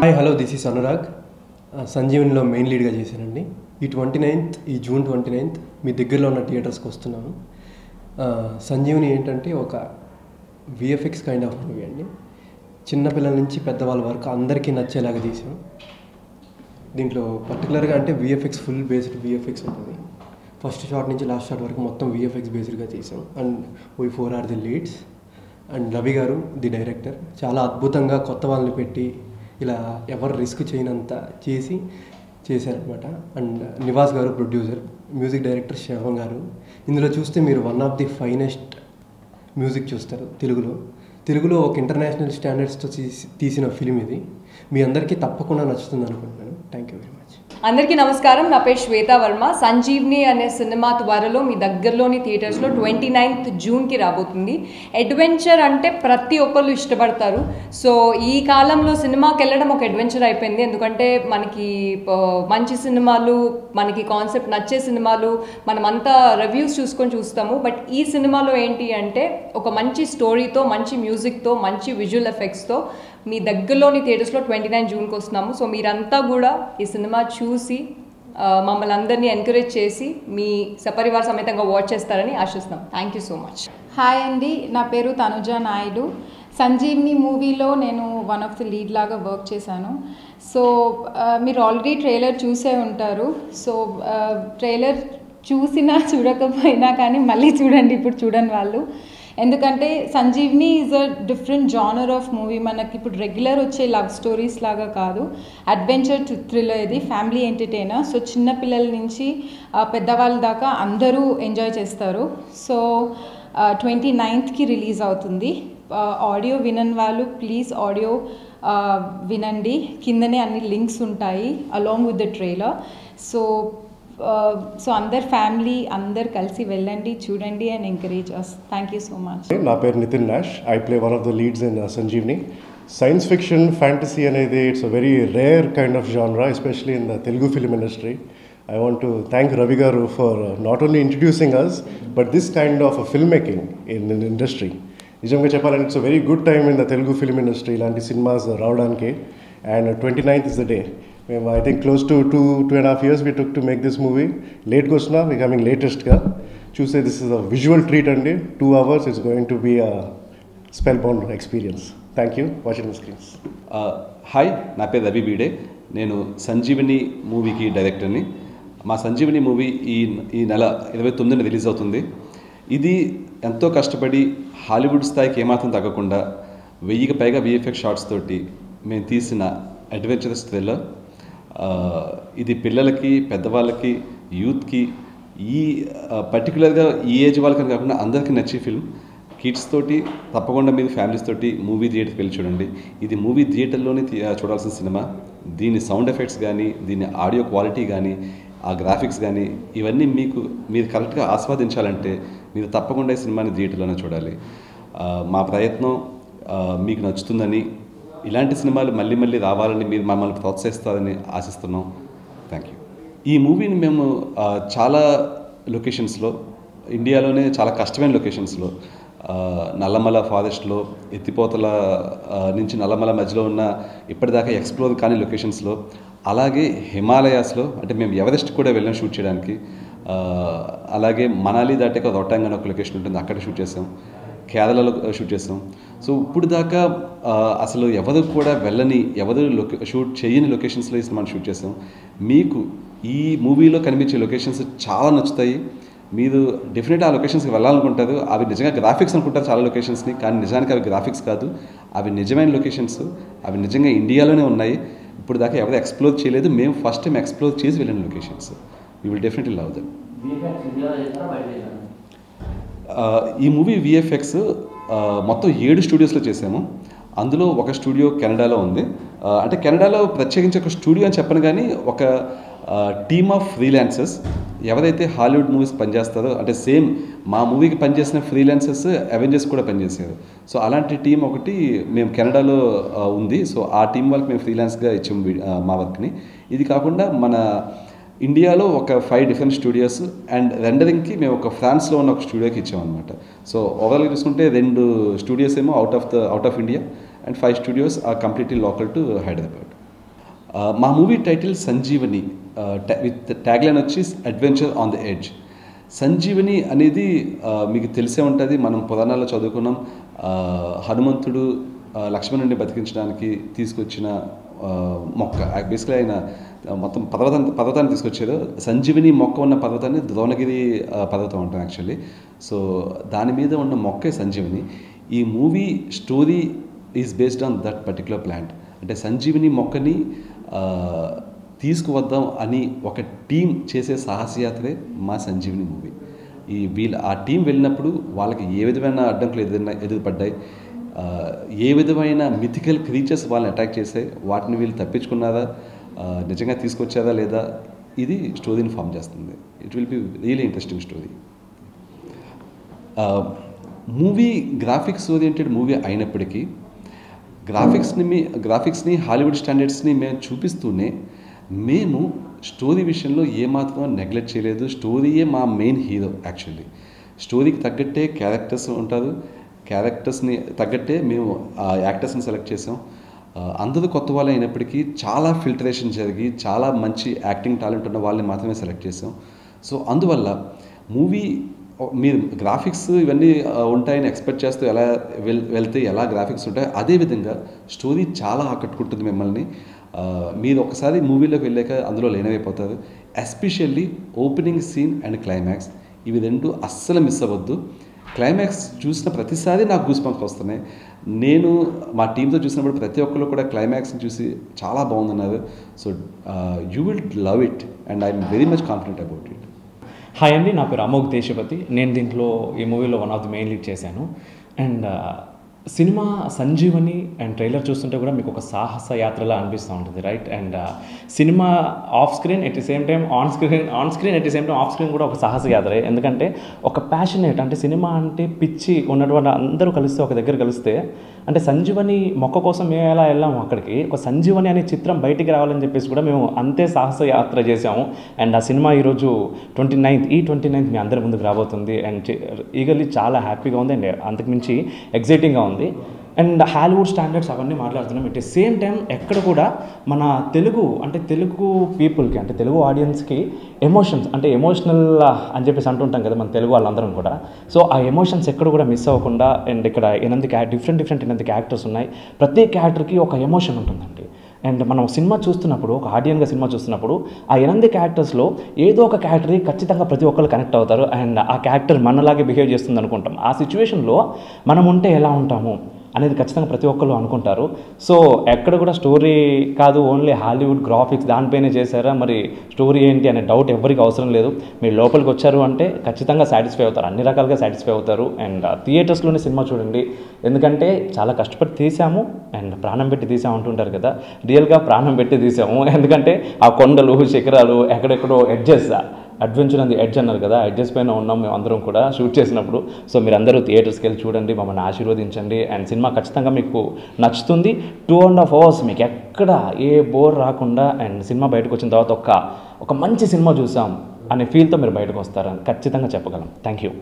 Hi hello this is Anurag. సంజీవనిలో main లీడ్గా చేశానండి. ఈ జూన్ 29 మీ దగ్గరలో ఉన్న థియేటర్స్కి వస్తున్నాను. సంజీవని ఏంటంటే ఒక విఎఫ్ఎక్స్ కైండ్ ఆఫ్ మూవీ అండి. చిన్నపిల్లల నుంచి పెద్దవాళ్ళ వరకు అందరికీ నచ్చేలాగా తీసాం. దీంట్లో పర్టికులర్గా అంటే విఎఫ్ఎక్స్ ఫుల్ బేస్డ్ విఎఫ్ఎక్స్ ఉంటుంది. ఫస్ట్ షాట్ నుంచి లాస్ట్ షాట్ వరకు మొత్తం విఎఫ్ఎక్స్ బేస్డ్గా తీసాం. And we 4 are the leads. And Ravi garu the director. చాలా అద్భుతంగా కొత్త వాళ్ళని పెట్టి ఇలా ఎవరు రిస్క్ చేయనంత చేశారనమాట. అండ్ నివాస్ గారు ప్రొడ్యూసర్, మ్యూజిక్ డైరెక్టర్ శ్రవణ్ గారు. ఇందులో చూస్తే మీరు one of the finest music చూస్తారు తెలుగులో ఒక ఇంటర్నేషనల్ స్టాండర్డ్స్తో తీసిన ఫిలిం ఇది. మీ అందరికీ తప్పకుండా నచ్చుతుంది అనుకుంటున్నాను. Thank you very much. అందరికీ నమస్కారం. నా పేరు శ్వేతా వర్మ. సంజీవ్ని అనే సినిమా త్వరలో మీ దగ్గరలోని థియేటర్స్లో 29th జూన్కి రాబోతుంది. అడ్వెంచర్ అంటే ప్రతి ఒక్కళ్ళు ఇష్టపడతారు. సో ఈ కాలంలో సినిమాకి వెళ్ళడం ఒక అడ్వెంచర్ అయిపోయింది. ఎందుకంటే మనకి మంచి సినిమాలు, మనకి కాన్సెప్ట్ నచ్చే సినిమాలు మనమంతా రివ్యూస్ చూసుకొని చూస్తాము. బట్ ఈ సినిమాలో ఏంటి అంటే ఒక మంచి స్టోరీతో, మంచి మ్యూజిక్తో, మంచి విజువల్ ఎఫెక్ట్స్తో మీ దగ్గరలోని థియేటర్స్లో 29 జూన్కి వస్తున్నాము. సో మీరంతా కూడా ఈ సినిమా చూసి మమ్మల్ని అందరినీ ఎంకరేజ్ చేసి మీ సపరివార సమేతంగా వాచ్ చేస్తారని ఆశిస్తున్నాం. Thank you so much. Hi అండి, నా పేరు తనుజ నాయుడు. సంజీవ్ని మూవీలో నేను వన్ ఆఫ్ ది లీడ్ లాగా వర్క్ చేశాను. సో మీరు ఆల్రెడీ ట్రైలర్ చూసే ఉంటారు. సో ట్రైలర్ చూసినా చూడకపోయినా కానీ మళ్ళీ చూడండి, ఇప్పుడు చూడని వాళ్ళు. ఎందుకంటే Sanjeevni is a different genre of movie. మనకి ఇప్పుడు రెగ్యులర్ వచ్చే లవ్ స్టోరీస్ లాగా కాదు, అడ్వెంచర్ థ్రిల్లర్. ఇది ఫ్యామిలీ ఎంటర్టైనర్. సో చిన్నపిల్లల నుంచి పెద్దవాళ్ళ దాకా అందరూ ఎంజాయ్ చేస్తారు. సో 29th రిలీజ్ అవుతుంది. ఆడియో వినని వాళ్ళు ప్లీజ్ ఆడియో వినండి. కిందనే అన్ని లింక్స్ ఉంటాయి along with the trailer. So అందరు ఫ్యామిలీ అందరు కలిసి వెళ్ళండి, చూడండి and encourage us. Thank you so much. నా పేరు Nithin Nash. I play one of the leads in Sanjeevni. Science fiction fantasy అనేది it's a very rare kind of జానరా, especially in the Telugu film industry. I want to thank Ravi Garu for not only introducing us but this kind of filmmaking in the industry. నిజంగా చెప్పాలంటే it's a very good time in the Telugu film industry ఇలాంటి cinemas రావడానికి. And 29th is the day. మేము I think close to 2.5 years we took to make this movie. లేట్గా వచ్చినా వి coming లేటెస్ట్గా చూసే this is a visual treat అండి. 2 hours it's going to be a spellbound experience. Thank you. Watching the screens. Hi, నా పేరు రవి బీడే. నేను సంజీవని మూవీకి డైరెక్టర్ని. మా సంజీవని మూవీ ఈ నెల 29న రిలీజ్ అవుతుంది. ఇది ఎంతో కష్టపడి హాలీవుడ్ స్థాయికి ఏమాత్రం తగ్గకుండా 1000కి పైగా విఎఫ్ఎక్స్ షాట్స్ తోటి మేము తీసిన అడ్వెంచరస్ థ్రిల్లర్. ఇది పిల్లలకి, పెద్దవాళ్ళకి, యూత్కి, ఈ పర్టికులర్గా ఈ ఏజ్ వాళ్ళకని కాకుండా అందరికీ నచ్చే ఫిల్మ్. కిడ్స్ తోటి తప్పకుండా మీరు ఫ్యామిలీస్ తోటి మూవీ థియేటర్కి వెళ్ళి చూడండి. ఇది మూవీ థియేటర్లోనే చూడాల్సిన సినిమా. దీని సౌండ్ ఎఫెక్ట్స్ కానీ, దీని ఆడియో క్వాలిటీ కానీ, ఆ గ్రాఫిక్స్ కానీ ఇవన్నీ మీరు కరెక్ట్గా ఆస్వాదించాలంటే మీరు తప్పకుండా ఈ సినిమాని థియేటర్లోనే చూడాలి. మా ప్రయత్నం మీకు నచ్చుతుందని, ఇలాంటి సినిమాలు మళ్ళీ మళ్ళీ రావాలని మీరు మమ్మల్ని ప్రోత్సహిస్తారని ఆశిస్తున్నాం. Thank you. ఈ మూవీని మేము చాలా లొకేషన్స్లో, ఇండియాలోనే చాలా కష్టమైన లొకేషన్స్లో, నల్లమల ఫారెస్ట్లో, ఎత్తిపోతల నుంచి నల్లమల మధ్యలో ఉన్న ఇప్పటిదాకా ఎక్స్ప్లోర్ కాని లొకేషన్స్లో, అలాగే హిమాలయాస్లో, అంటే మేము ఎవరెస్ట్ కూడా వెళ్ళాం షూట్ చేయడానికి. అలాగే మనాలి దాటాక రోహ్టాంగ్ అని ఒక లొకేషన్ ఉంటుంది, అక్కడ షూట్ చేసాం. కేరళలో షూట్ చేసాం. సో ఇప్పుడు దాకా అసలు ఎవరు కూడా వెళ్ళని, ఎవరు షూట్ చేయని లొకేషన్స్లో ఈ సినిమాని షూట్ చేసాం. మీకు ఈ మూవీలో కనిపించే లొకేషన్స్ చాలా నచ్చుతాయి. మీరు డెఫినెట్గా ఆ లొకేషన్స్కి వెళ్ళాలనుకుంటారు. అవి నిజంగా గ్రాఫిక్స్ అనుకుంటారు చాలా లొకేషన్స్ని, కానీ నిజానికి అవి గ్రాఫిక్స్ కాదు. అవి నిజమైన లొకేషన్స్. అవి నిజంగా ఇండియాలోనే ఉన్నాయి. ఇప్పుడు దాకా ఎవరు ఎక్స్ప్లోర్ చేయలేదు. మేము ఫస్ట్ టైం ఎక్స్ప్లోర్ చేసి వెళ్ళిన locations. You will definitely love them. ఈ మూవీ విఎఫ్ఎక్స్ మొత్తం 7 స్టూడియోస్లో చేసాము. అందులో ఒక స్టూడియో కెనడాలో ఉంది. అంటే కెనడాలో ప్రత్యేకించి ఒక స్టూడియో అని చెప్పను, కానీ ఒక టీమ్ ఆఫ్ ఫ్రీలాన్సర్స్ ఎవరైతే హాలీవుడ్ మూవీస్ పనిచేస్తారో, అంటే సేమ్ మా మూవీకి పనిచేసిన ఫ్రీలాన్సర్స్ అవెంజర్స్ కూడా పనిచేశారు. సో అలాంటి టీం ఒకటి మేము కెనడాలో ఉంది. సో ఆ టీం వాళ్ళకి మేము ఫ్రీలాన్స్గా ఇచ్చాము మా వర్క్ని. ఇది కాకుండా మన ఇండియాలో ఒక 5 డిఫరెంట్ స్టూడియోస్ అండ్ రెండరింగ్కి మేము ఒక ఫ్రాన్స్లో ఉన్న ఒక స్టూడియోకి ఇచ్చామన్నమాట. సో ఓవరాల్గా చూసుకుంటే 2 స్టూడియోస్ ఏమో out of India and 5 studios are completely local to Hyderabad. మా movie title Sanjeevani, with tagline వచ్చి adventure on the edge. Sanjeevani అనేది మీకు తెలిసే ఉంటుంది, మనం పురాణాల్లో చదువుకున్నాం. హనుమంతుడు లక్ష్మణుడిని బతికించడానికి తీసుకొచ్చిన మొక్క. బేసిక్లీ ఆయన మొత్తం పర్వతాన్ని తీసుకొచ్చారు. సంజీవిని మొక్క ఉన్న పర్వతాన్ని ద్రోణగిరి పర్వతం అంటాం యాక్చువల్లీ. సో దాని మీద ఉన్న మొక్కే సంజీవిని. ఈ movie story is based on that particular plant. అంటే సంజీవిని మొక్కని తీసుకువద్దాం అని ఒక టీం చేసే సాహసయాత్రే మా సంజీవిని మూవీ. ఆ టీం వెళ్ళినప్పుడు వాళ్ళకి ఏ విధమైన అడ్డంకులు ఎదురుపడ్డాయి, ఏ విధమైన మిథికల్ క్రీచర్స్ వాళ్ళని అటాక్ చేసాయి, వాటిని వీళ్ళు తప్పించుకున్నారా, నిజంగా తీసుకొచ్చారా లేదా, ఇది స్టోరీని ఫామ్ చేస్తుంది. It will be really interesting story. Movie graphics oriented movie అయినప్పటికీ గ్రాఫిక్స్ని హాలీవుడ్ స్టాండర్డ్స్ని మేము చూపిస్తూనే మేము స్టోరీ విషయంలో ఏమాత్రం నెగ్లెక్ట్ చేయలేదు. స్టోరీయే మా మెయిన్ హీరో యాక్చువల్లీ. స్టోరీకి తగ్గట్టే క్యారెక్టర్స్ ఉంటారు, క్యారెక్టర్స్ని తగ్గట్టే మేము ఆ యాక్టర్స్ని సెలెక్ట్ చేసాం. అందరూ కొత్త వాళ్ళు అయినప్పటికీ చాలా ఫిల్టరేషన్ జరిగి చాలా మంచి యాక్టింగ్ టాలెంట్ ఉన్న వాళ్ళని మాత్రమే సెలెక్ట్ చేసాం. సో అందువల్ల మూవీ మీరు గ్రాఫిక్స్ ఇవన్నీ ఉంటాయని ఎక్స్పెక్ట్ చేస్తూ ఎలా వెళ్తే ఎలా గ్రాఫిక్స్ ఉంటాయో అదేవిధంగా స్టోరీ చాలా ఆకట్టుకుంటుంది మిమ్మల్ని. మీరు ఒకసారి మూవీలోకి వెళ్ళాక అందులో లీనమైపోతారు. Especially opening scene and climax, ఇవి రెండు అస్సలు మిస్ అవ్వద్దు. క్లైమాక్స్ చూసిన ప్రతిసారి నాకు గూస్ బంప్స్ వస్తున్నాయి. నేను మా టీంతో చూసినప్పుడు ప్రతి ఒక్కరు కూడా క్లైమాక్స్ని చూసి చాలా బాగుందన్నారు. So you will love it and I'm very much confident about it. Hi అండి, నా పేరు అమోఘ్ దేశపతి. నేను దీంట్లో ఈ మూవీలో one of the main lead చేశాను. అండ్ సినిమా సంజీవని అండ్ ట్రైలర్ చూస్తుంటే కూడా మీకు ఒక సాహస యాత్రలా అనిపిస్తూ ఉంటుంది, రైట్? అండ్ సినిమా off screen at the same time on screen at the same time off screen కూడా ఒక సాహస యాత్రే. ఎందుకంటే ఒక ప్యాషనేట్, అంటే సినిమా అంటే పిచ్చి ఉన్నటువంటి అందరూ కలిస్తే ఒక దగ్గర కలిస్తే, అంటే సంజీవని మొక్క కోసం మేము ఎలా వెళ్ళాము అక్కడికి, ఒక సంజీవని అనే చిత్రం బయటికి రావాలని చెప్పేసి కూడా మేము అంతే సాహస యాత్ర చేసాము. అండ్ ఆ సినిమా ఈరోజు 29th మీ అందరి ముందుకు రాబోతుంది. అండ్ ఈగర్లీ చాలా హ్యాపీగా ఉంది అండ్ అంతకుమించి ఎగ్జైటింగ్గా ఉంది. అండ్ హాలీవుడ్ స్టాండర్డ్స్ అవన్నీ మాట్లాడుతున్నాం. ఎట్ ది సేమ్ టైం ఎక్కడ కూడా మన తెలుగు పీపుల్కి, అంటే తెలుగు ఆడియన్స్కి ఎమోషన్స్, అంటే ఎమోషనల్ అని చెప్పేసి అంటుంటాం కదా మన తెలుగు వాళ్ళందరం కూడా. సో ఆ ఎమోషన్స్ ఎక్కడ కూడా మిస్ అవ్వకుండా, అండ్ ఇక్కడ డిఫరెంట్ 8 క్యారెక్టర్స్ ఉన్నాయి. ప్రతి క్యారెక్టర్కి ఒక ఎమోషన్ ఉంటుందండి. అండ్ మనం సినిమా చూస్తున్నప్పుడు, ఒక ఆడియన్గా సినిమా చూస్తున్నప్పుడు ఆ 8 క్యారెక్టర్స్లో ఏదో ఒక క్యారెక్టర్కి ఖచ్చితంగా ప్రతి ఒక్కరు కనెక్ట్ అవుతారు. అండ్ ఆ క్యారెక్టర్ మనలాగే బిహేవ్ చేస్తుంది అనుకుంటాం. ఆ సిచ్యువేషన్లో మనం ఉంటే ఎలా ఉంటాము అనేది ఖచ్చితంగా ప్రతి ఒక్కరు అనుకుంటారు. సో ఎక్కడ కూడా స్టోరీ కాదు, ఓన్లీ హాలీవుడ్ గ్రాఫిక్స్ దానిపైనే చేశారా, మరి స్టోరీ ఏంటి అనే డౌట్ ఎవరికి అవసరం లేదు. మీరు లోపలికి వచ్చారు అంటే ఖచ్చితంగా సాటిస్ఫై అవుతారు, అన్ని రకాలుగా సాటిస్ఫై అవుతారు. అండ్ థియేటర్స్లోనే సినిమా చూడండి, ఎందుకంటే చాలా కష్టపడి తీసాము అండ్ ప్రాణం పెట్టి తీసాము అంటుంటారు కదా, రియల్గా ప్రాణం పెట్టి తీసాము. ఎందుకంటే ఆ కొండలు శిఖరాలు ఎక్కడెక్కడో ఎడ్జెస్, అడ్వెంచర్ అంది ఎడ్జ్ అన్నారు కదా, ఎడ్జెస్ పైన ఉన్నాం మేము అందరం కూడా షూట్ చేసినప్పుడు. సో మీరు అందరూ థియేటర్స్కి వెళ్ళి చూడండి, మమ్మల్ని ఆశీర్వదించండి. అండ్ సినిమా ఖచ్చితంగా మీకు నచ్చుతుంది. 2.5 hours మీకు ఎక్కడ ఏ బోర్ రాకుండా, అండ్ సినిమా బయటకు వచ్చిన తర్వాత ఒక మంచి సినిమా చూసాం అనే ఫీల్తో మీరు బయటకు వస్తారని ఖచ్చితంగా చెప్పగలం. Thank you.